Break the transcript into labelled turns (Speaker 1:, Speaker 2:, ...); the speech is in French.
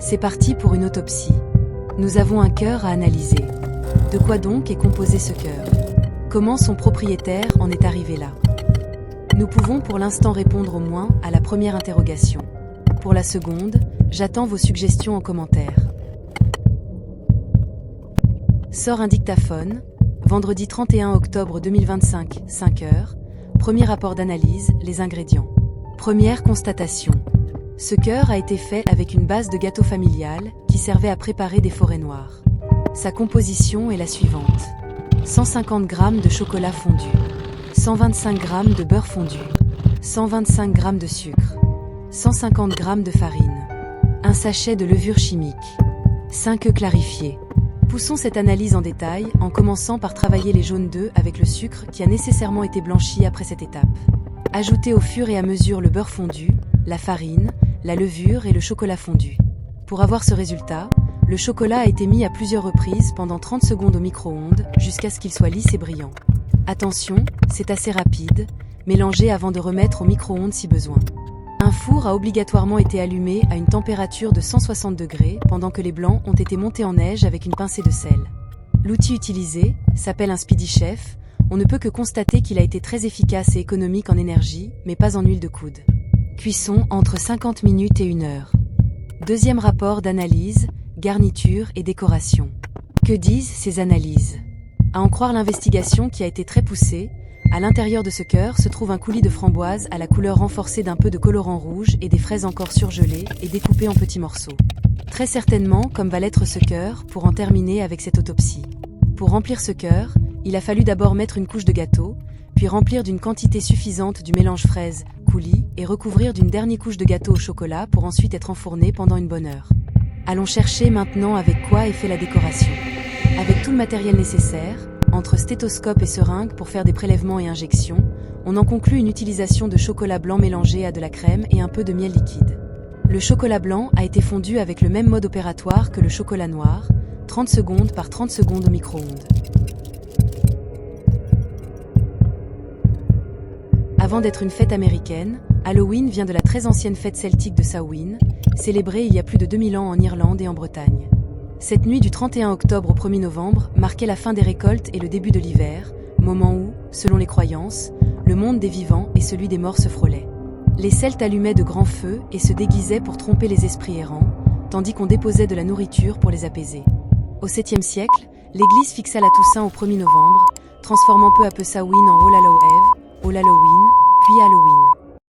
Speaker 1: C'est parti pour une autopsie. Nous avons un cœur à analyser. De quoi donc est composé ce cœur? Comment son propriétaire en est arrivé là? Nous pouvons pour l'instant répondre au moins à la première interrogation. Pour la seconde, j'attends vos suggestions en commentaire. Sort un dictaphone, vendredi 31 octobre 2025, 5h. Premier rapport d'analyse, les ingrédients. Première constatation. Ce cœur a été fait avec une base de gâteau familial qui servait à préparer des forêts noires. Sa composition est la suivante. 150 g de chocolat fondu, 125 g de beurre fondu, 125 g de sucre, 150 g de farine, un sachet de levure chimique, 5 œufs clarifiés. Poussons cette analyse en détail en commençant par travailler les jaunes d'œufs avec le sucre qui a nécessairement été blanchi après cette étape. Ajoutez au fur et à mesure le beurre fondu, la farine, la levure et le chocolat fondu. Pour avoir ce résultat, le chocolat a été mis à plusieurs reprises pendant 30 secondes au micro-ondes jusqu'à ce qu'il soit lisse et brillant. Attention, c'est assez rapide, mélangez avant de remettre au micro-ondes si besoin. Un four a obligatoirement été allumé à une température de 160 degrés pendant que les blancs ont été montés en neige avec une pincée de sel. L'outil utilisé s'appelle un Speedy Chef. On ne peut que constater qu'il a été très efficace et économique en énergie, mais pas en huile de coude. Cuisson entre 50 minutes et 1 heure. Deuxième rapport d'analyse, garniture et décoration. Que disent ces analyses? À en croire l'investigation qui a été très poussée, à l'intérieur de ce cœur se trouve un coulis de framboise à la couleur renforcée d'un peu de colorant rouge et des fraises encore surgelées et découpées en petits morceaux. Très certainement comme va l'être ce cœur pour en terminer avec cette autopsie. Pour remplir ce cœur, il a fallu d'abord mettre une couche de gâteau, puis remplir d'une quantité suffisante du mélange fraise, coulis, et recouvrir d'une dernière couche de gâteau au chocolat pour ensuite être enfourné pendant une bonne heure. Allons chercher maintenant avec quoi est fait la décoration. Avec tout le matériel nécessaire, entre stéthoscope et seringue pour faire des prélèvements et injections, on en conclut une utilisation de chocolat blanc mélangé à de la crème et un peu de miel liquide. Le chocolat blanc a été fondu avec le même mode opératoire que le chocolat noir, 30 secondes par 30 secondes au micro-ondes. Avant d'être une fête américaine, Halloween vient de la très ancienne fête celtique de Samhain, célébrée il y a plus de 2000 ans en Irlande et en Bretagne. Cette nuit du 31 octobre au 1er novembre marquait la fin des récoltes et le début de l'hiver, moment où, selon les croyances, le monde des vivants et celui des morts se frôlaient. Les Celtes allumaient de grands feux et se déguisaient pour tromper les esprits errants, tandis qu'on déposait de la nourriture pour les apaiser. Au 7e siècle, l'Église fixa la Toussaint au 1er novembre, transformant peu à peu Samhain en All Hallows Eve, All Halloween, puis Halloween.